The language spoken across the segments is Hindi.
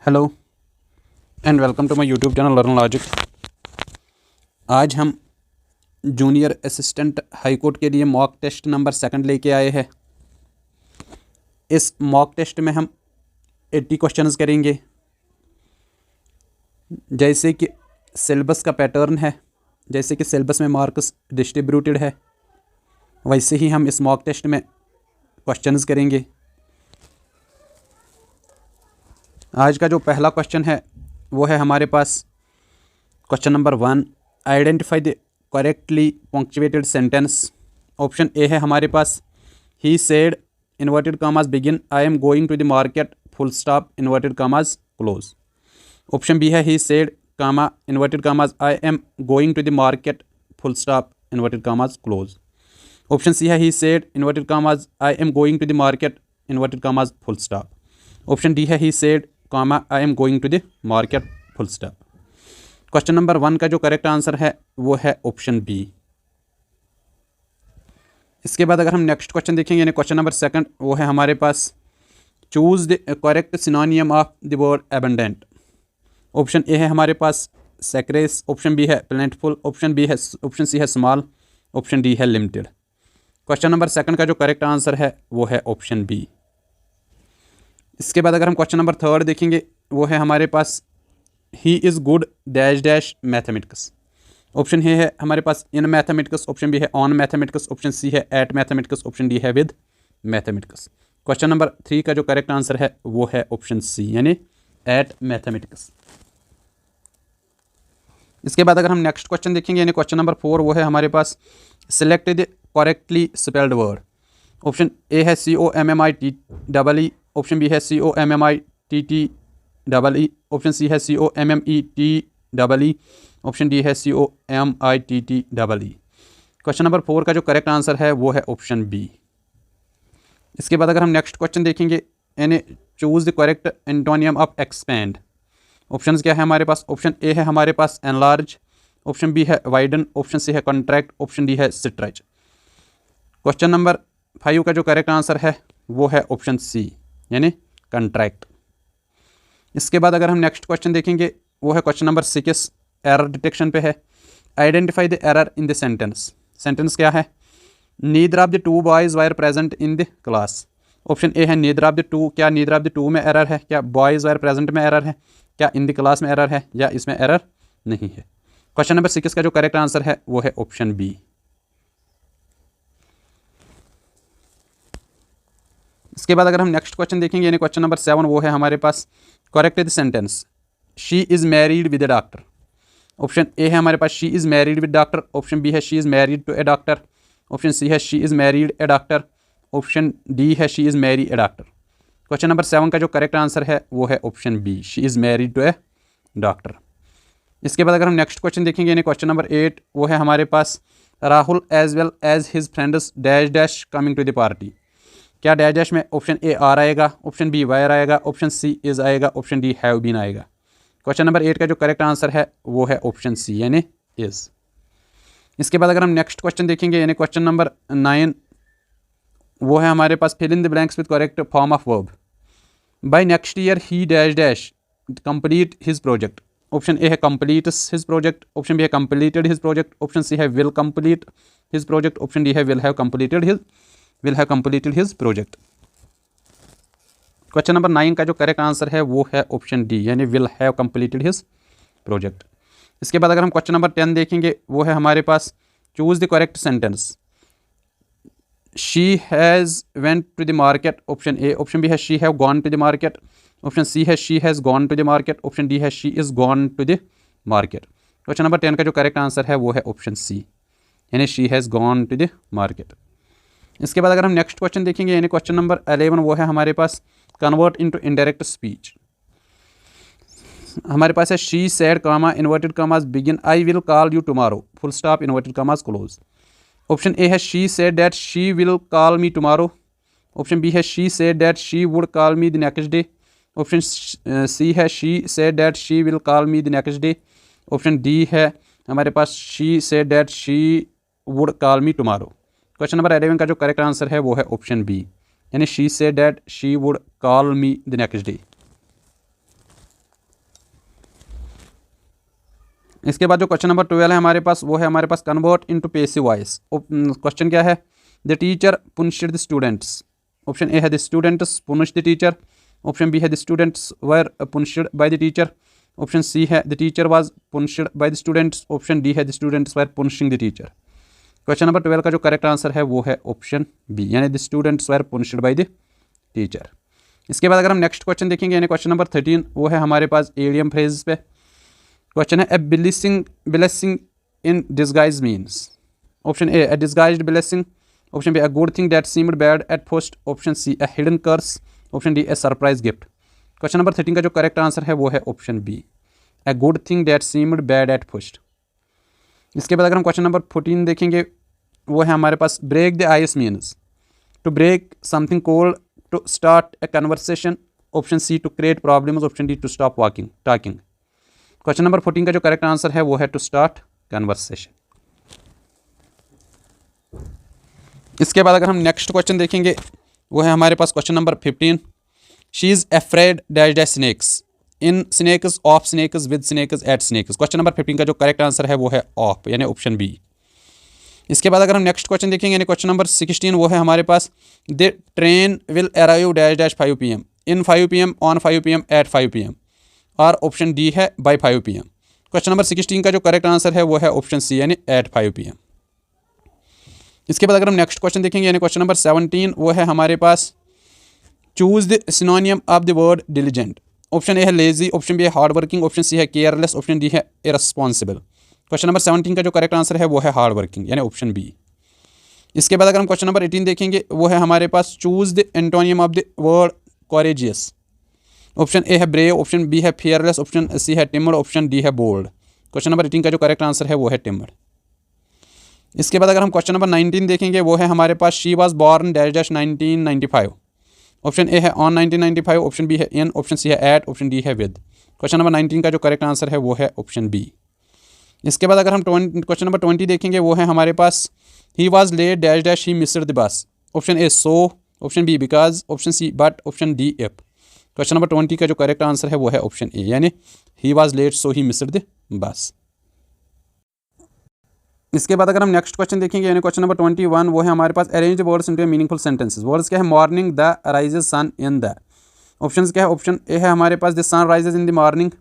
Hello and welcome to my YouTube channel learn logic. आज हम जूनियर असिस्टेंट हाई कोर्ट के लिए मॉक टेस्ट नंबर 2 लेके आए हैं। इस मॉक टेस्ट में हम 80 क्वेश्चंस करेंगे। जैसे कि सिलेबस का पैटर्न है, जैसे कि सिलेबस में मार्क्स डिस्ट्रीब्यूटेड है, वैसे ही हम इस मॉक टेस्ट में क्वेश्चंस करेंगे। आज का जो पहला क्वेश्चन है वो है हमारे पास question number 1, identify the correctly punctuated sentence. Option A है हमारे पास he said inverted commas begin I am going to the market full stop inverted commas close. Option B है he said comma inverted commas I am going to the market full stop inverted commas close. Option C है he said inverted commas I am going to the market inverted commas full stop. Option D है he said comma I am going to the market full stop. Question number 1 का जो करेक्ट आंसर है वो है ऑप्शन बी। इसके बाद अगर हम नेक्स्ट क्वेश्चन देखेंगे यानी क्वेश्चन नंबर 2, वो है हमारे पास choose the correct synonym of the word abundant. Option A है हमारे पास सैक्रेस, ऑप्शन बी है प्लेंटफुल, ऑप्शन सी है स्मॉल, ऑप्शन डी है लिमिटेड। क्वेश्चन नंबर 2 का जो करेक्ट आंसर है वो है ऑप्शन बी। इसके बाद अगर हम क्वेश्चन नंबर 3 देखेंगे वो है हमारे पास he is good dash dash mathematics. Option A है हमारे पास इन मैथमेटिक्स, ऑप्शन बी है ऑन मैथमेटिक्स, ऑप्शन सी है एट मैथमेटिक्स, ऑप्शन डी है विद मैथमेटिक्स। क्वेश्चन नंबर 3 का जो करेक्ट आंसर है वो है ऑप्शन सी यानी एट मैथमेटिक्स। इसके बाद अगर हम नेक्स्ट क्वेश्चन देखेंगे यानी क्वेश्चन नंबर 4, वो है हमारे पास select the correctly spelled word. Option A है COMMITEE, ऑप्शन बी है COMMITTEE, ऑप्शन सी है COMMETEE, ऑप्शन डी है COMITTEE। क्वेश्चन नंबर 4 का जो करेक्ट आंसर है वो है ऑप्शन बी। इसके बाद अगर हम नेक्स्ट क्वेश्चन देखेंगे यानी choose the correct antonym of expand. Options क्या है हमारे पास? ऑप्शन ए है हमारे पास एनलार्ज, ऑप्शन बी है वाइडन, ऑप्शन सी है कॉन्ट्रैक्ट, ऑप्शन डी है स्ट्रेच। क्वेश्चन नंबर 5 का जो करेक्ट आंसर है वो है ऑप्शन सी यानी कॉन्ट्रैक्ट। इसके बाद अगर हम नेक्स्ट क्वेश्चन देखेंगे वो है क्वेश्चन नंबर 6, एरर डिटेक्शन पे है। Identify the error in the sentence. Sentence क्या है? Neither of the two boys wire present in the class. Option A है नीदर ऑफ द टू। क्या नीदर ऑफ द टू में एरर है? क्या बॉयज़ वायर प्रेजेंट में एरर है? क्या इन द क्लास में एरर है? या इसमें एरर नहीं है? क्वेश्चन नंबर 6 का जो करेक्ट आंसर है वो है ऑप्शन बी। इसके बाद अगर हम नेक्स्ट क्वेश्चन देखेंगे यानी क्वेश्चन नंबर 7, वो है हमारे पास correct the sentence she is married with a doctor. Option A है हमारे पास she is married with doctor, option B है she is married to a doctor, option C है she is married a doctor, option D है she is marry a doctor. Question number 7 का जो करेक्ट आंसर है वो है option B, she is married to a doctor. इसके बाद अगर हम नेक्स्ट क्वेश्चन देखेंगे यानी क्वेश्चन नंबर 8, वो है हमारे पास Rahul as well as his friends dash dash coming to the party. क्या डैश डैश में ऑप्शन ए आर आएगा, ऑप्शन बी वायर आएगा, ऑप्शन सी इज़ आएगा, ऑप्शन डी हैव बीन आएगा। क्वेश्चन नंबर 8 का जो करेक्ट आंसर है वो है ऑप्शन सी यानी इज़। इसके बाद अगर हम नेक्स्ट क्वेश्चन देखेंगे यानी क्वेश्चन नंबर 9, वो है हमारे पास fill in the blanks with correct form of verb. By next year he dash dash complete his project. Option A है completes his project, option B है completed his project, option C है will complete his project, option D है will have completed his project. Question number 9 का जो करेक्ट आंसर है वो है ऑप्शन डी यानी will have completed his project. इसके बाद अगर हम क्वेश्चन नंबर 10 देखेंगे वो है हमारे पास choose the correct sentence she has went to the market. Option A, option B है she have gone to the market, option C है she has gone to the market, option D है she is gone to the market. Question number 10 का जो करेक्ट आंसर है वो है ऑप्शन सी यानी she has gone to the market. इसके बाद अगर हम नेक्स्ट क्वेश्चन देखेंगे यानी क्वेश्चन नंबर 11, वो है हमारे पास कन्वर्ट इनटू इनडायरेक्ट स्पीच। हमारे पास है she said comma inverted commas begin I will call you tomorrow full stop inverted commas close. Option A है she said that she will call me tomorrow, option B है she said that she would call me the next day, option C है she said that she will call me the next day, option D है हमारे पास she said that she would call me tomorrow. Question number 11 का जो करेक्ट आंसर है वो है ऑप्शन बी यानी she said that she would call me the next day. इसके बाद जो क्वेश्चन नंबर 12 है हमारे पास, वो है हमारे पास convert into passive voice. Question क्या है? The teacher punished the students. Option A है the students punish the teacher. Option B है the students were punished by the teacher. Option C है the teacher was punished by the students. Option D है the students were punishing the teacher. Question number 12 का जो करेक्ट आंसर है वो है ऑप्शन बी, यानी the students were punished by the teacher. इसके बाद अगर हम नेक्स्ट क्वेश्चन देखेंगे, यानी क्वेश्चन नंबर 13, वो है हमारे पास एडियम फ्रेज पे। क्वेश्चन है, a blessing in disguise means. Option A disguised blessing. Option B a good thing that seemed bad at first. Option C a hidden curse. Option D a surprise gift. Question number 13 का जो करेक्ट आंसर है वो है option B, a good thing that seemed bad at first. इसके बाद अगर हम क्वेश्चन नंबर 14 देखेंगे, वो है हमारे पास break the ice means to break something cold, to start a conversation. Option C to create problems. Option D to stop talking. Question number 14 का जो करेक्ट आंसर है वो है टू स्टार्ट कन्वर्सेशन। इसके बाद अगर हम नेक्स्ट क्वेश्चन देखेंगे, वो है हमारे पास question number 15, she is afraid dash dash snakes, in snakes, of snakes, with snakes, at snakes. Question number 15 का जो करेक्ट आंसर है वो है ऑफ, यानी ऑप्शन बी। इसके बाद अगर हम नेक्स्ट क्वेश्चन देखेंगे, यानी क्वेश्चन नंबर 16, वो है हमारे पास the train will arrive dash dash 5 PM, in 5 PM, on 5 PM, at 5 PM, और ऑप्शन डी है बाई 5 PM। क्वेश्चन नंबर 16 का जो करेक्ट आंसर है वो है ऑप्शन सी, यानी एट 5 PM। इसके बाद अगर हम नेक्स्ट क्वेश्चन देखेंगे, यानी क्वेश्चन नंबर 17, वो है हमारे पास choose the synonym of the word diligent. Option A है लेजी। ऑप्शन बी है हार्ड वर्किंग। ऑप्शन सी है केयरलेस। ऑप्शन डी है इररिस्पॉन्सिबल। क्वेश्चन नंबर 17 का जो करेक्ट आंसर है वो है हार्ड वर्किंग, यानी ऑप्शन बी। इसके बाद अगर हम क्वेश्चन नंबर 18 देखेंगे, वो है हमारे पास choose the antonym of the word courageous. Option A है ब्रेव। ऑप्शन बी है फियरलेस। ऑप्शन सी है टिमड। ऑप्शन डी है बोल्ड। क्वेश्चन नंबर 18 का जो करेक्ट आंसर है वो है टिमड। इसके बाद अगर हम क्वेश्चन नंबर 19 देखेंगे, वो है हमारे पास she was born dash dash 1995। Option A है ऑन 1995। ऑप्शन बी है इन। ऑप्शन सी है एट। ऑप्शन डी है विद। क्वेश्चन नंबर 19 का जो करेक्ट आंसर है वो है ऑप्शन बी। इसके बाद अगर हम क्वेश्चन नंबर 20 देखेंगे, वो है हमारे पास he was late dash dash he missed the bus. Option A so. Option B because. Option C but. Option D if. Question number 20 का जो करेक्ट आंसर है वो है ऑप्शन ए, यानी he was late so he missed the bus. इसके बाद अगर हम नेक्स्ट क्वेश्चन देखेंगे, यानी क्वेश्चन नंबर 21, वो है हमारे पास arrange the words into meaningful sentences. Words क्या है? Morning, the, rises, sun, in the. Options क्या है? ऑप्शन ए है हमारे पास the sun rises in the morning.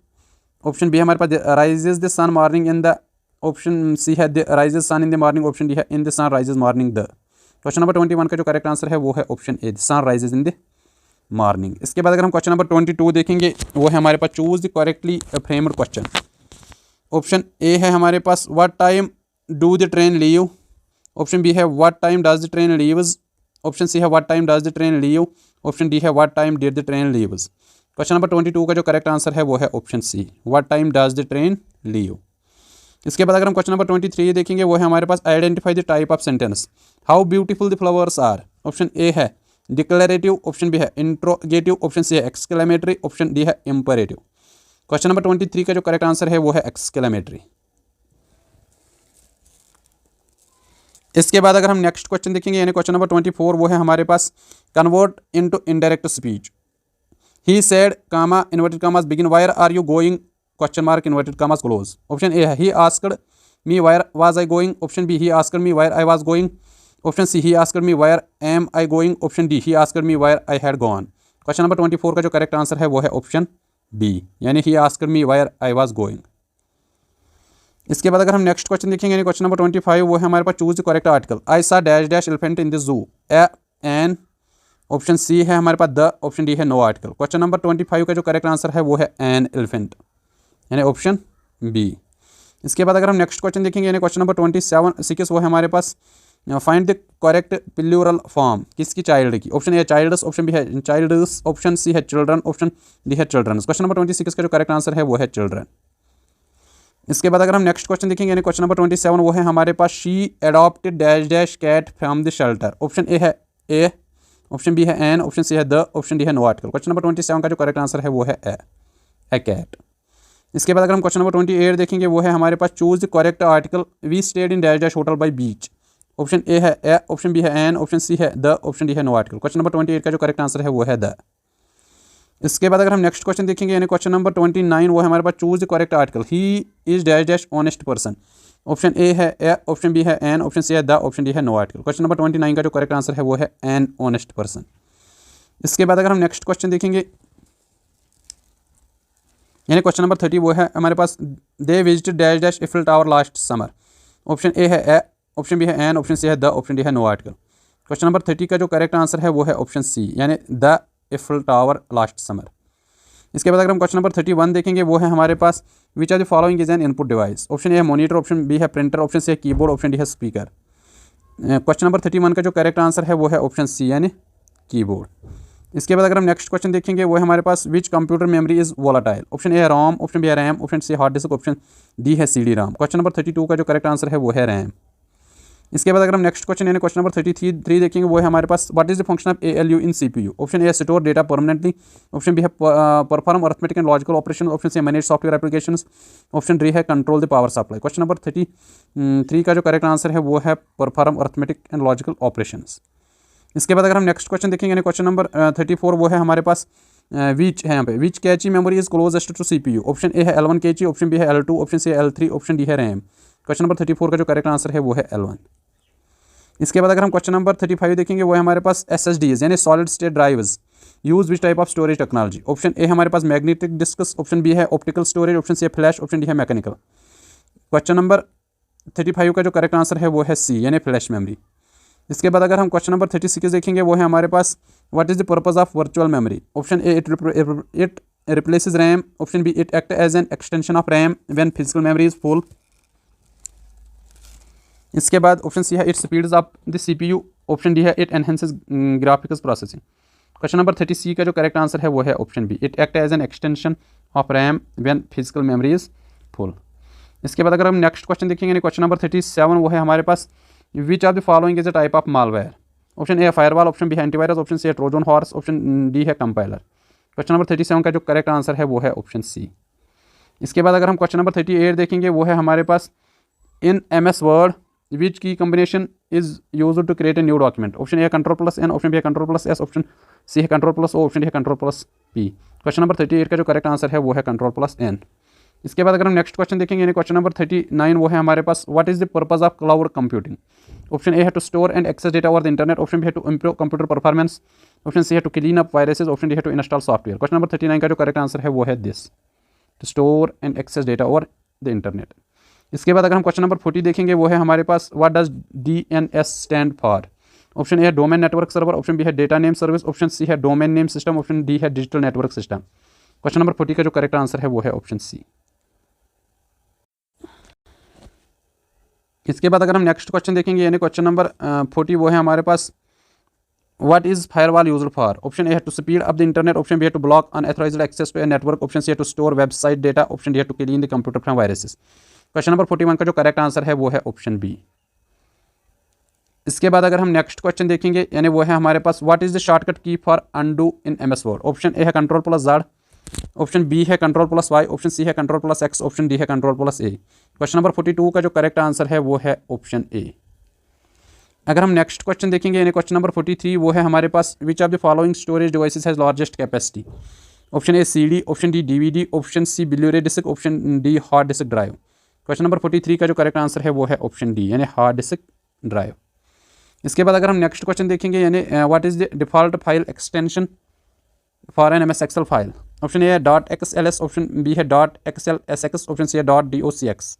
Option B है हमारे पास rises the sun morning in the. Option C है the rises sun in the morning. Option D है in the sun rises morning the. Question number 21 का जो करेक्ट आंसर है वो है option A, the sun rises in the morning. इसके बाद अगर हम क्वेश्चन नंबर 22 देखेंगे, वो है हमारे पास choose the correctly framed question. Option A है हमारे पास what time do the train leave. Option B है what time does the train leaves. Option C है what time does the train leave. Option D है what time did the train leaves. Question number 22 का जो करेक्ट आंसर है वो है option C, what time does the train leave. इसके बाद अगर हम क्वेश्चन नंबर 23 देखेंगे, वो है हमारे पास identify the type of sentence, how beautiful the flowers are. Option A है डिक्लेरेटिव। ऑप्शन बी है इंट्रोगेटिव। ऑप्शन सी है एक्सक्लेमेटरी। ऑप्शन डी है इंपरेटिव। क्वेश्चन नंबर 23 का जो करेक्ट आंसर है वो है एक्सक्लेमेटरी। इसके बाद अगर हम नेक्स्ट क्वेश्चन देखेंगे, यानी क्वेश्चन नंबर 24, वो है हमारे पास convert into indirect speech. He said comma inverted commas begin where are you going question mark inverted commas close. Option A है he asked me where was I going. Option B he asked me where I was going. Option C he asked me where am I going. Option D he asked me where I had gone. Question number 24 का जो करेक्ट आंसर है वो है ऑप्शन बी, यानी ही asked me where I was going. इसके बाद अगर हम नेक्स्ट क्वेश्चन देखेंगे, यानी क्वेश्चन नंबर 25, वो है हमारे पास choose the correct article. I saw dash dash elephant in the zoo, an. Option C है हमारे पास द। ऑप्शन डी है नो आर्टिकल। क्वेश्चन नंबर 25 का जो करेक्ट आंसर है वो है एन एलिफेंट, यानी ऑप्शन बी। इसके बाद अगर हम नेक्स्ट क्वेश्चन देखेंगे, यानी क्वेश्चन नंबर 26, वो है हमारे पास find the correct plural form किसकी, चाइल्ड की। ऑप्शन ए है चाइल्ड्स। ऑप्शन बी है चाइल्ड्स। ऑप्शन सी है चिल्ड्रन। ऑप्शन डी है चिल्ड्रंस। क्वेश्चन नंबर 26 का जो करेक्ट आंसर है वो है चिल्ड्रन। इसके बाद अगर हम नेक्स्ट क्वेश्चन देखेंगे, यानी क्वेश्चन नंबर 27, वो है हमारे पास she adopted dash dash cat from the shelter. Option A है ए। ऑप्शन बी है एन। ऑप्शन सी है द। ऑप्शन डी है नो आर्टिकल। क्वेश्चन नंबर 27 का जो करेक्ट आंसर है वो है ए कैट। इसके बाद अगर हम क्वेश्चन नंबर 28 देखेंगे, वो है हमारे पास choose the correct article, we stayed in dash dash hotel by beach. Option A है ए। ऑप्शन बी है एन। ऑप्शन सी है द। ऑप्शन डी है नो आर्टिकल। क्वेश्चन नंबर 28 का जो करेक्ट आंसर है वो है द। इसके बाद अगर हम नेक्स्ट क्वेश्चन देखेंगे यानी क्वेश्चन नंबर 29 वो है हमारे पास choose the correct article. He is dash dash honest person. Option A है ए, ऑप्शन बी है एन, ऑप्शन सी है द, ऑप्शन डी है नो आर्टिकल। क्वेश्चन नंबर 29 का जो करेक्ट आंसर है वो है एन ऑनेस्ट पर्सन। इसके बाद अगर हम नेक्स्ट क्वेश्चन देखेंगे यानी क्वेश्चन नंबर 30 वो है हमारे पास they visited dash dash Eiffel tower last summer. Option A है ए, ऑप्शन बी है एन, ऑप्शन सी है द, ऑप्शन डी है नो आर्टिकल। क्वेश्चन नंबर 30 का जो करेक्ट आंसर है वो है ऑप्शन सी यानी the Eiffel tower last summer. इसके बाद अगर हम क्वेश्चन नंबर 31 देखेंगे वो है हमारे पास which are the following is an input device. Option A है मॉनिटर, ऑप्शन बी है प्रिंटर, ऑप्शन सी है कीबोर्ड, ऑप्शन डी है स्पीकर। क्वेश्चन नंबर 31 का जो करेक्ट आंसर है वो है ऑप्शन सी यानी कीबोर्ड। इसके बाद अगर हम नेक्स्ट क्वेश्चन देखेंगे वो है हमारे पास which computer memory is volatile. Option A है रॉम, ऑप्शन बी है RAM, option C hard disk, option D है CD राम। क्वेश्चन नंबर 32 का जो करेक्ट आंसर है वो है रैम। इसके बाद अगर हम नेक्स्ट क्वेश्चन यानी क्वेश्चन नंबर 33 देखेंगे वो है हमारे पास what is the function of ALU in CPU। Option A store data permanently, option B है perform arithmetic and logical operation, option C manage software applications, option D है control the power supply. Question number 33 का जो करेक्ट आंसर है वो है perform arithmetic and logical operations. इसके बाद अगर हम नेक्स्ट क्वेश्चन देखेंगे यानी क्वेश्चन नंबर 34 वो है हमारे पास विच है यहाँ पे which cache memory is closest to CPU। Option A है L1 कैची, ऑप्शन बी है L2, ऑप्शन सी है L3, ऑप्शन डी है रैम। क्वेश्चन नंबर 34 का जो करेक्ट आंसर है वो है L1। इसके बाद अगर हम क्वेश्चन नंबर 35 देखेंगे वो है हमारे पास SSDs यानी solid state drives use which type of storage technology. Option A हमारे पास मैग्नेटिक डिस्कस, ऑप्शन बी है ऑप्टिकल स्टोरेज, ऑप्शन सी है फ्लैश, ऑप्शन डी है मैकेनिकल। क्वेश्चन नंबर 35 का जो करेक्ट आंसर है वो है सी यानी फ्लैश मेमोरी। इसके बाद अगर हम क्वेश्चन नंबर 36 देखेंगे वो है हमारे पास what is the purpose of virtual memory. Option A it replaces RAM, option B it act as an extension of RAM when physical memory is full. इसके बाद ऑप्शन सी है it speeds up the CPU, option D है it enhances graphics processing. Question number 30C का जो करेक्ट आंसर है वो है option B it act as an extension of RAM when physical memory is full. इसके बाद अगर हम नेक्स्ट क्वेश्चन देखेंगे क्वेश्चन नंबर 37 वो है हमारे पास which are the following is a type of malware. Option A है फायरवॉल, ऑप्शन बी है एंटीवायरस, ऑप्शन सी है ट्रोजन हॉर्स, ऑप्शन डी है कंपाइलर। क्वेश्चन नंबर 37 का जो करेक्ट आंसर है वो है ऑप्शन सी। इसके बाद अगर हम क्वेश्चन नंबर 38 देखेंगे वो है हमारे पास इन MS word which key combination is used to create a new document. Option A है Ctrl+N, ऑप्शन बी है Ctrl+S, ऑप्शन सी है Ctrl+O, ऑप्शन डी है Ctrl+P। क्वेश्चन नंबर 38 का जो करेक्ट आंसर है वो है Ctrl+N। इसके बाद अगर हम नेक्स्ट क्वेश्चन देखेंगे यानी क्वेश्चन नंबर 39 वो है हमारे पास what is the purpose of cloud computing. Option A है to store and access data over the internet, option B है to improve computer performance, option C है to clean up viruses, option D है to install software. Question number 39 का जो करेक्ट आंसर है वो है this to store and access data over the internet. इसके बाद अगर हम क्वेश्चन नंबर 40 देखेंगे वो है हमारे पास what does DNS stand for. Option A है domain network server, option B है data name service, option C है domain name system, option D है digital network system. Question number 40 का जो करेक्ट आंसर है वो है ऑप्शन सी। इसके बाद अगर हम नेक्स्ट क्वेश्चन देखेंगे यानी क्वेश्चन नंबर 40 वो है हमारे पास what is firewall used for. Option A है to speed up the internet, option B है to block unauthorised access to a network, option C है to store website data, option D है to clean the computer from viruses. Question number 41 का जो करेक्ट आंसर है वो है ऑप्शन बी। इसके बाद अगर हम नेक्स्ट क्वेश्चन देखेंगे यानी वो है हमारे पास व्हाट इज द शॉर्टकट की for undo in MS word. Option A है Ctrl+Z, ऑप्शन बी है Ctrl+Y, ऑप्शन सी है Ctrl+X, ऑप्शन डी है Ctrl+A। क्वेश्चन नंबर 42 का जो करेक्ट आंसर है वो है ऑप्शन ए। अगर हम नेक्स्ट क्वेश्चन देखेंगे यानी क्वेश्चन नंबर 43 वो है हमारे पास which of the following storage devices has largest capacity. Option A CD, option D DVD, option C blu ray disc, option D hard disk drive. Question number 43 का जो करेक्ट आंसर है वो है ऑप्शन डी यानी हार्ड डिस्क ड्राइव। इसके बाद अगर हम नेक्स्ट क्वेश्चन देखेंगे यानी what is the default file extension for an MS Excel file. Option A है .xls, ऑप्शन बी है .xlsx, ऑप्शन सी है .docx।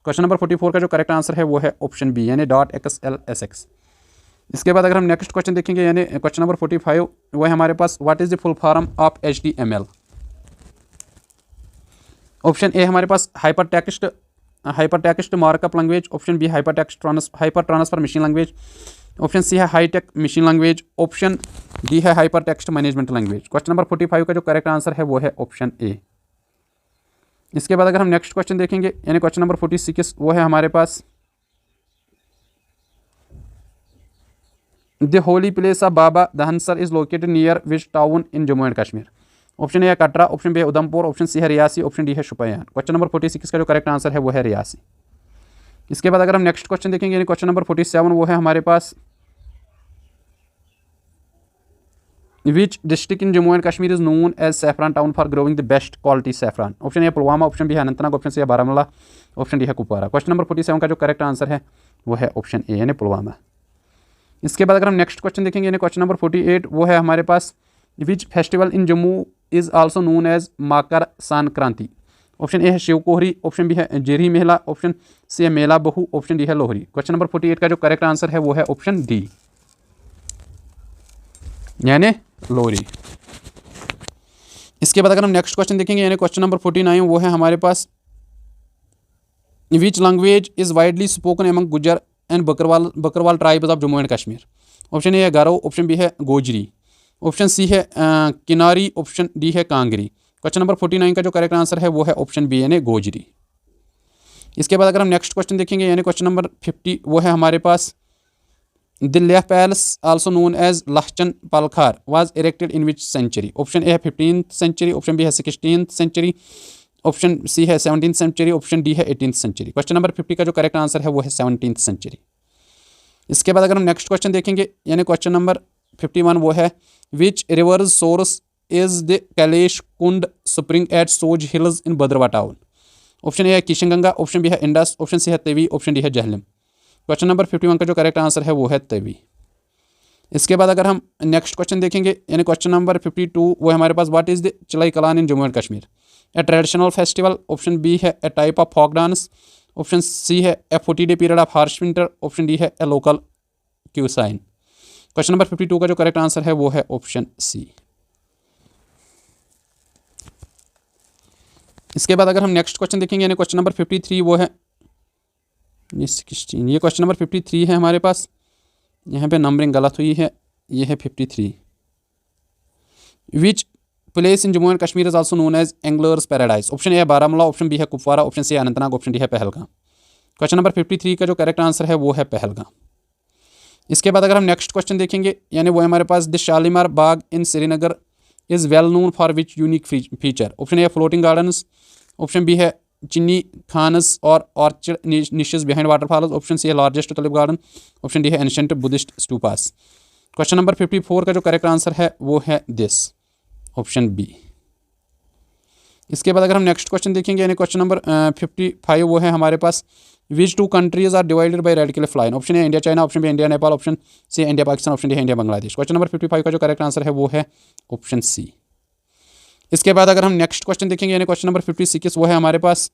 क्वेश्चन नंबर 44 का जो करेक्ट आंसर है वो है ऑप्शन बी यानी .xlsx। इसके बाद अगर हम नेक्स्ट क्वेश्चन देखेंगे यानी क्वेश्चन नंबर 45 वो है हमारे पास what is the full form of HTML। Option A हमारे पास hyper text markup language, option B hyper transfer machine language, option C है hi tech machine language, option D है hyper text management language. Question number 45 का जो करेक्ट आंसर है वो है ऑप्शन ए। इसके बाद अगर हम नेक्स्ट क्वेश्चन देखेंगे यानी क्वेश्चन नंबर 46 वो है हमारे पास the holy place of Baba Dhansar is located near which town in Jammu and Kashmir. Option A है कटरा, ऑप्शन बी है उधमपुर, ऑप्शन सी है रियासी, ऑप्शन डी है शुपियान। क्वेश्चन नंबर 46 का जो करेक्ट आंसर है वो है रियासी। इसके बाद अगर हम नेक्स्ट क्वेश्चन देखेंगे यानी क्वेश्चन नंबर 47 वो है हमारे पास which district in Jammu and Kashmir is known as saffron town for growing the best quality saffron. Option A Pulwama, option B है अनंतनाग, ऑप्शन सी है बारामूला, ऑप्शन डी है कुपवारा। क्वेश्चन नंबर 47 का जो करेक्ट आंसर है वो है ऑप्शन ए यानी पुलवामा। इसके बाद अगर हम नेक्स्ट क्वेश्चन देखेंगे यानी क्वेश्चन नंबर 48 वो है हमारे पास which festival in Jammu is also known as Makar Sankranti. Option A है शिव कोहरी, ऑप्शन बी है जेरी मेला, ऑप्शन सी है मेला बहू, ऑप्शन डी है लोहरी। क्वेश्चन नंबर 48 का जो करेक्ट आंसर है वो है ऑप्शन डी यानी लोहरी। इसके बाद अगर हम नेक्स्ट क्वेश्चन देखेंगे यानी क्वेश्चन नंबर 49 वो है हमारे पास which language is widely spoken among Gujjar and Bakarwal tribes of Jammu and Kashmir. Option A है गारो, ऑप्शन बी है गोजरी, ऑप्शन सी है किनारी, ऑप्शन डी है कांगरी। क्वेश्चन नंबर 49 का जो करेक्ट आंसर है वो है ऑप्शन बी यानी गोजरी। इसके बाद अगर हम नेक्स्ट क्वेश्चन देखेंगे यानी क्वेश्चन नंबर 50 वो है हमारे पास the Leh palace also known as Lhachen Palkhar was erected in which century. Option A है 15th सेंचुरी, ऑप्शन बी है 16th सेंचुरी, ऑप्शन सी है 17th सेंचुरी, ऑप्शन डी है 18th सेंचुरी। क्वेश्चन नंबर 50 का जो करेक्ट आंसर है वो है 17th सेंचुरी। इसके बाद अगर हम नेक्स्ट क्वेश्चन देखेंगे यानी क्वेश्चन नंबर 51 वो है which river's source is the Kailash Kund spring at Sooj hills in Bhaderwah town. Option A है किशनगंगा, ऑप्शन बी है इंडस, ऑप्शन सी है तवी, ऑप्शन डी है जहलम। क्वेश्चन नंबर 51 का जो करेक्ट आंसर है वो है तवी। इसके बाद अगर हम नेक्स्ट क्वेश्चन देखेंगे यानी क्वेश्चन नंबर 52 वो है हमारे पास what is the Chillai Kalan in Jammu and Kashmir. A traditional festival, option B है a type of folk dance, option C है a 40-day period of harsh winter, option D है a local cuisine. Question number 52 का जो करेक्ट आंसर है वो है ऑप्शन सी। इसके बाद अगर हम नेक्स्ट क्वेश्चन देखेंगे यानी क्वेश्चन नंबर 53 वो है ये 16, ये क्वेश्चन नंबर 53 है हमारे पास, यहाँ पे नंबरिंग गलत हुई है, ये है 53। Which place in Jammu and Kashmir is also known as anglers paradise. Option A है बारामूला, ऑप्शन बी है कुपवारा, ऑप्शन सी है अनंतनाग, ऑप्शन डी है पहलगाम। क्वेश्चन नंबर 53 का जो करेक्ट आंसर है वो है पहलगाम। इसके बाद अगर हम नेक्स्ट क्वेश्चन देखेंगे यानी वो है हमारे पास the Shalimar Bagh in Srinagar is well known for which unique feature. Option A floating gardens, option B है चिन्नी खानस और arched niches behind waterfalls, option C है largest tulip garden, option D है ancient Buddhist stupas. Question number 54 का जो करेक्ट आंसर है वो है दिस ऑप्शन बी। इसके बाद अगर हम नेक्स्ट क्वेश्चन देखेंगे यानी क्वेश्चन नंबर 55 वो है हमारे पास which two countries are divided by Radcliffe line. Option A India China, option B India Nepal, option C India Pakistan, option D है इंडिया बांग्लादेश। क्वेश्चन नंबर 55 का जो करेक्ट आंसर है वो है ऑप्शन सी। इसके बाद अगर हम नेक्स्ट क्वेश्चन देखेंगे यानी क्वेश्चन नंबर 56 वो है हमारे पास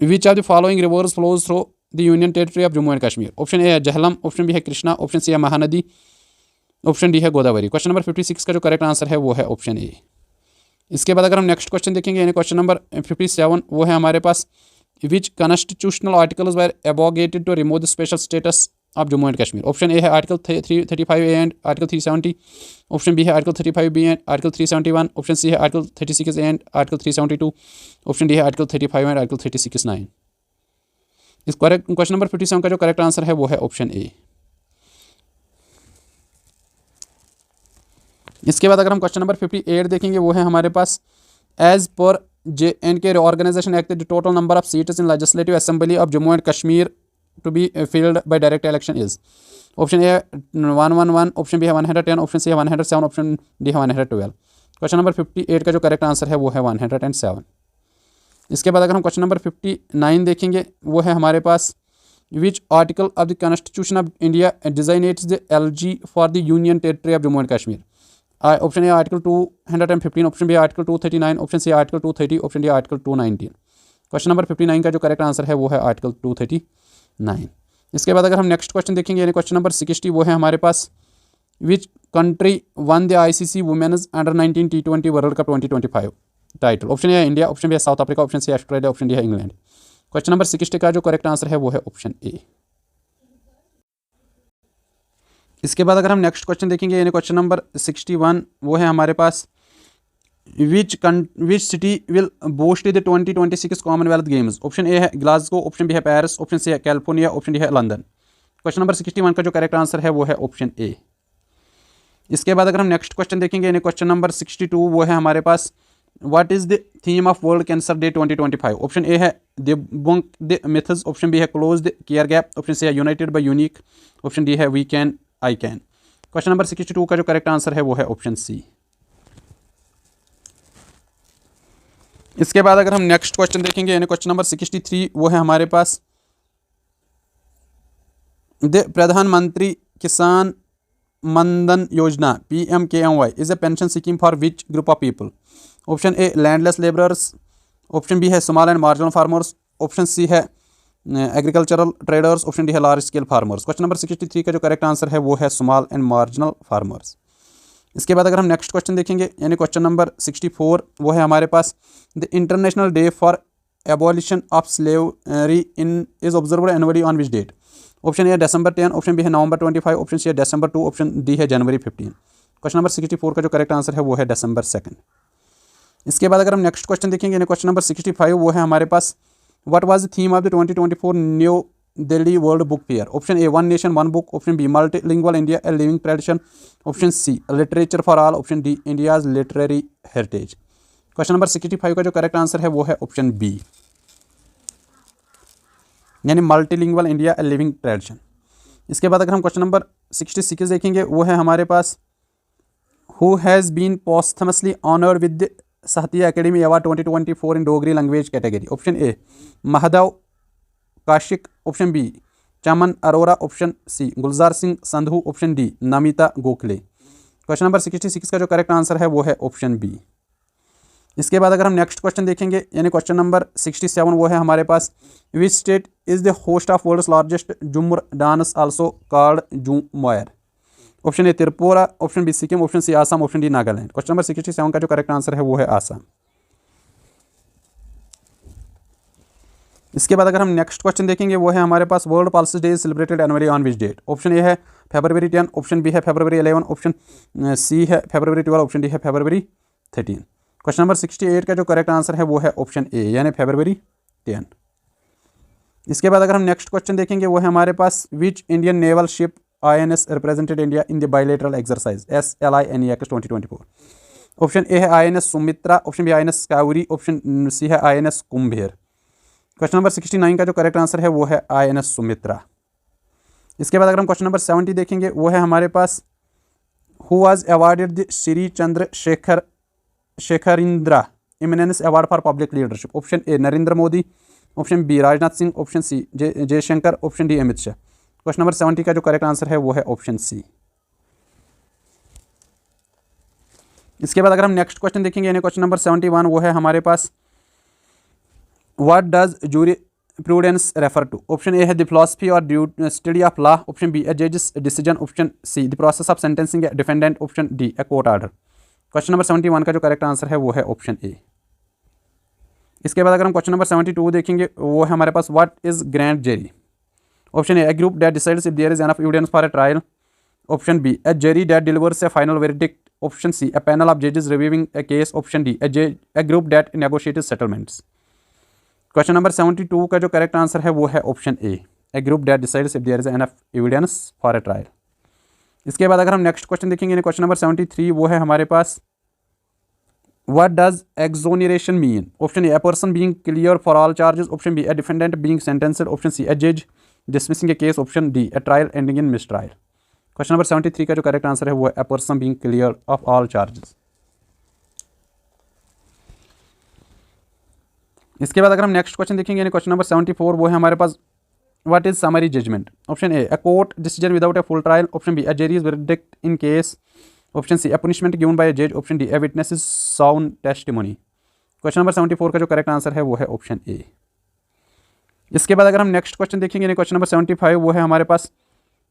which of the following rivers flows through the union territory of Jammu and Kashmir. Option A है जहलम, ऑप्शन बी है कृष्णा, ऑप्शन सी है महानदी, ऑप्शन डी है गोदावरी। क्वेश्चन नंबर 56 का जो करेक्ट आंसर है वो है ऑप्शन ए। इसके बाद अगर हम नेक्स्ट क्वेश्चन देखेंगे यानी क्वेश्चन नंबर 57 वो है हमारे पास which constitutional articles were abrogated to remove the special status of Jammu and Kashmir. Option A है article 335A and article 370, option B है article 35B and article 371, option C है article 36 and article 372, option D है आर्टिकल 35 एंड आर्टिकल 369। इस क्वेश्चन नंबर 57 का जो करेक्ट आंसर है वो है ऑप्शन ए। इसके बाद अगर हम क्वेश्चन नंबर 58 देखेंगे वो है हमारे पास as per J&K Organization Act the total number of seats in Legislative Assembly of Jammu and Kashmir to be filled by direct election is। Option A 111, option B है 110, ऑप्शन सी है 107, ऑप्शन डी है 112। क्वेश्चन नंबर 58 का जो करेक्ट आंसर है वो है 107। इसके बाद अगर हम क्वेश्चन नंबर 59 देखेंगे वो है हमारे पास which article of the constitution of India designates the LG for the union territory of Jammu and Kashmir. Option A article 215, option B article 239, option C article 230, option D article 219। Question number 59 का जो करेक्ट आंसर है वो है आर्टिकल 239। इसके बाद अगर हम नेक्स्ट क्वेश्चन देखेंगे यानी क्वेश्चन नंबर 60 वो है हमारे पास which country won the ICC women's under nineteen T20 world cup 2025 title. Option A है इंडिया, ऑप्शन बी है साउथ अफ्रीका, ऑप्शन सी है ऑस्ट्रेलिया, ऑप्शन डी है इंग्लैंड। क्वेश्चन नंबर 60 का जो करेक्ट आंसर है वो है ऑप्शन ए। इसके बाद अगर हम नेक्स्ट क्वेश्चन देखेंगे यानी क्वेश्चन नंबर 61 वो है हमारे पास which city will host the 2026 Commonwealth Games. Option A है ग्लासगो, ऑप्शन बी है पेरिस, ऑप्शन सी है कैलिफोर्निया, ऑप्शन डी है लंदन। क्वेश्चन नंबर 61 का जो करेक्ट आंसर है वो है ऑप्शन ए। इसके बाद अगर हम नेक्स्ट क्वेश्चन देखेंगे यानी क्वेश्चन नंबर 62 वो है हमारे पास what is the theme of World Cancer Day 2025। Option A है debunk the myths, option B है close the care gap, option C है united by unique, option D है we can I can. Question number 62 का जो करेक्ट आंसर है वो है ऑप्शन सी। इसके बाद अगर हम नेक्स्ट क्वेश्चन देखेंगे यानी क्वेश्चन नंबर 63 वो है हमारे पास द प्रधानमंत्री किसान Maandhan Yojana PMKMY is a pension scheme for which group of people. Option A landless labourers, option B है small and marginal farmers, option C है एग्रीकल्चरल ट्रेडर्स, ऑप्शन डी है large scale farmers. Question number 63 का जो करेक्ट आंसर है वो है स्मॉल एंड मार्जिनल फार्मर्स। इसके बाद अगर हम नेक्स्ट क्वेश्चन देखेंगे यानी क्वेश्चन नंबर 64 वो है हमारे पास the international day for abolition of slavery in is observed annually on which date. Option A है December 10, ऑप्शन बी है November 25, ऑप्शन सी है December 2, ऑप्शन डी है January 15। क्वेश्चन नंबर 64 का जो करेक्ट आंसर है वो है December 2। इसके बाद अगर हम नेक्स्ट क्वेश्चन देखेंगे यानी क्वेश्चन नंबर 65 वो है हमारे पास what was the theme of the 2024 new Delhi world book fair. Option A one nation one book, option B multilingual India a living tradition, option C literature for all, option D India's literary heritage. Question number 65 का जो करेक्ट आंसर है वो है ऑप्शन बी यानी multilingual India a living tradition. इसके बाद अगर हम क्वेश्चन नंबर 66 देखेंगे वो है हमारे पास who has been posthumously honoured with the Sahitya Akademi award 2024 in Dogri language category. Option A Mahadev Kashik, option B Chaman Arora, option C Gulzar Singh Sandhu, option D Namita Gokhale. Question number 66 का जो करेक्ट आंसर है वो है ऑप्शन बी। इसके बाद अगर हम नेक्स्ट क्वेश्चन देखेंगे यानी क्वेश्चन नंबर 67 वो है हमारे पास which state is the host of world's largest Jhumar dance also called Jhumar. Option A Tripura, option B Sikkim, option C Assam, option D Nagaland. Question number 67 का जो करेक्ट आंसर है वो है आसाम। इसके बाद अगर हम नेक्स्ट क्वेश्चन देखेंगे वो है हमारे पास world pulses day celebrated annually on which date. Option A है February 10, ऑप्शन बी है February 11, ऑप्शन सी है February 12, ऑप्शन डी है February 13। क्वेश्चन नंबर 68 का जो करेक्ट आंसर है वो है ऑप्शन ए यानी February 10। इसके बाद अगर हम नेक्स्ट क्वेश्चन देखेंगे वो है हमारे पास which Indian naval ship INS represented India in the bilateral exercise SLINEX 2024। Option A है INS Sumitra, option B INS Kaveri, option C है INS कुंभेर। क्वेश्चन नंबर 69 का जो करेक्ट आंसर है वो है INS सुमित्रा। इसके बाद अगर हम क्वेश्चन नंबर 70 देखेंगे वो है हमारे पास who was awarded the Shri Shekharendra eminence award for public leadership. Option A Narendra Modi, option B Rajnath Singh, option C Jaishankar, option D Amit Shah. Question number 70 का जो करेक्ट आंसर है वो है ऑप्शन सी। इसके बाद अगर हम नेक्स्ट क्वेश्चन देखेंगे यानी क्वेश्चन नंबर 71 वो है हमारे पास what does jurisprudence refer to. Option A है द फिलॉसफी और study of law, option B a जजेस decision, option C the process of sentencing a defendant, option D a court order. Question number 71 का जो करेक्ट आंसर है वो है ऑप्शन ए। इसके बाद अगर हम क्वेश्चन नंबर 72 देखेंगे वो है हमारे पास what is grand jury. Option A group that decides if there is enough evidence for a trial, option B a jury that delivers a final verdict, option C a panel of जजेस reviewing a case, option D a group that negotiates settlements. Question number 72 का जो करेक्ट आंसर है वो है option A group that decides if there is enough evidence for a trial. इसके बाद अगर हम नेक्स्ट क्वेश्चन देखेंगे क्वेश्चन नंबर 73 वो है हमारे पास what does exoneration mean. Option A person being clear for all charges, option B a defendant being sentenced, option C a जज dismissing a case, option D a trial ending in mistrial. Question number 73 का जो करेक्ट आंसर है वो है a person being clear of all charges. इसके बाद अगर हम नेक्स्ट क्वेश्चन देखेंगे यानी क्वेश्चन नंबर 74 वो है हमारे पास what is summary judgment. Option A court decision without a full trial, option B a jury's verdict in case, option C a punishment given by a जज, option D a witness is sound testimony. Question number 74 का जो करेक्ट आंसर है वो है ऑप्शन ए। इसके बाद अगर हम नेक्स्ट क्वेश्चन देखेंगे यानी क्वेश्चन नंबर 75 वो है हमारे पास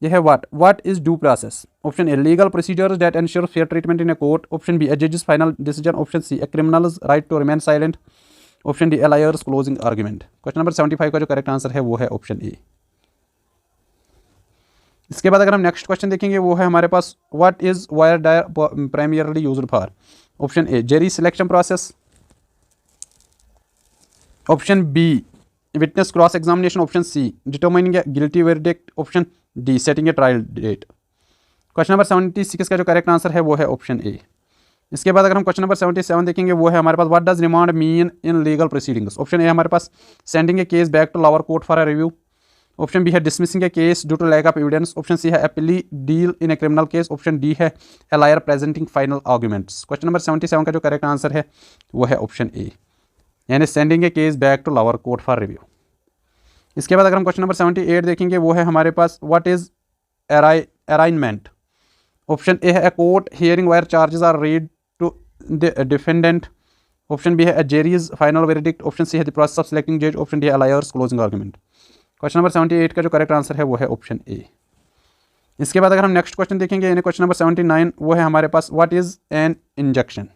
यह है what is due process. Option A legal procedures that ensure fair treatment in a court, option B a जजेस final decision, option C a criminal's right to remain silent, option D a lawyer's closing argument. Question number 75 का जो करेक्ट आंसर है वो है ऑप्शन ए। इसके बाद अगर हम नेक्स्ट क्वेश्चन देखेंगे वो है हमारे पास what is voir dire primarily used for. Option A jury selection process, option B witness cross examination, option C determining a guilty verdict, option D setting a trial date. Question number 76 का जो करेक्ट आंसर है वो है ऑप्शन ए। इसके बाद अगर हम क्वेश्चन नंबर 77 देखेंगे वो है हमारे पास what does remand mean in legal proceedings. Option A हमारे पास sending a case back to lower court for a review, option B है dismissing a case due to lack of evidence, option C है a plea deal in a criminal case, option D है a lawyer presenting final arguments. Question number 77 का जो करेक्ट आंसर है वो है ऑप्शन ए, यानी sending a case back to lower court for review. इसके बाद अगर हम क्वेश्चन नंबर 78 देखेंगे वो है हमारे पास what is arraignment. Option A है a court hearing where charges are read to the defendant, option B है a jury's final verdict, option C है द प्रोसेस ऑफ सिलेक्टिंग जज, ऑप्शन डी है lawyers closing argument. Question number 78 का जो करेक्ट आंसर है वो है ऑप्शन ए। इसके बाद अगर हम नेक्स्ट क्वेश्चन देखेंगे यानी क्वेश्चन नंबर 79 वो है हमारे पास what is an injection.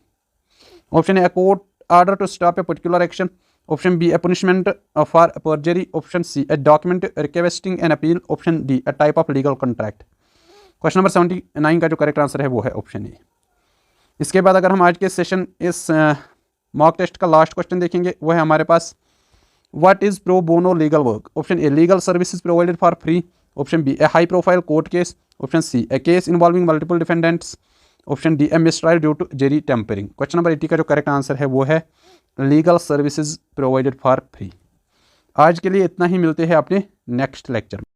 Option A court order to stop a particular action, option B a punishment for perjury, option C a document requesting an appeal, option D a type of legal contract. Question number 79 का जो करेक्ट आंसर है वो है ऑप्शन ए। इसके बाद अगर हम आज के सेशन इस मॉक टेस्ट का लास्ट क्वेश्चन देखेंगे वो है हमारे पास what is pro bono legal work. Option A legal services provided for free, option B a high profile court case, option C a case involving multiple defendants, option D a mistrial due to jury tampering. Question number 80 का जो करेक्ट आंसर है वो है legal services provided for free. आज के लिए इतना ही, मिलते हैं अपने नेक्स्ट लेक्चर में।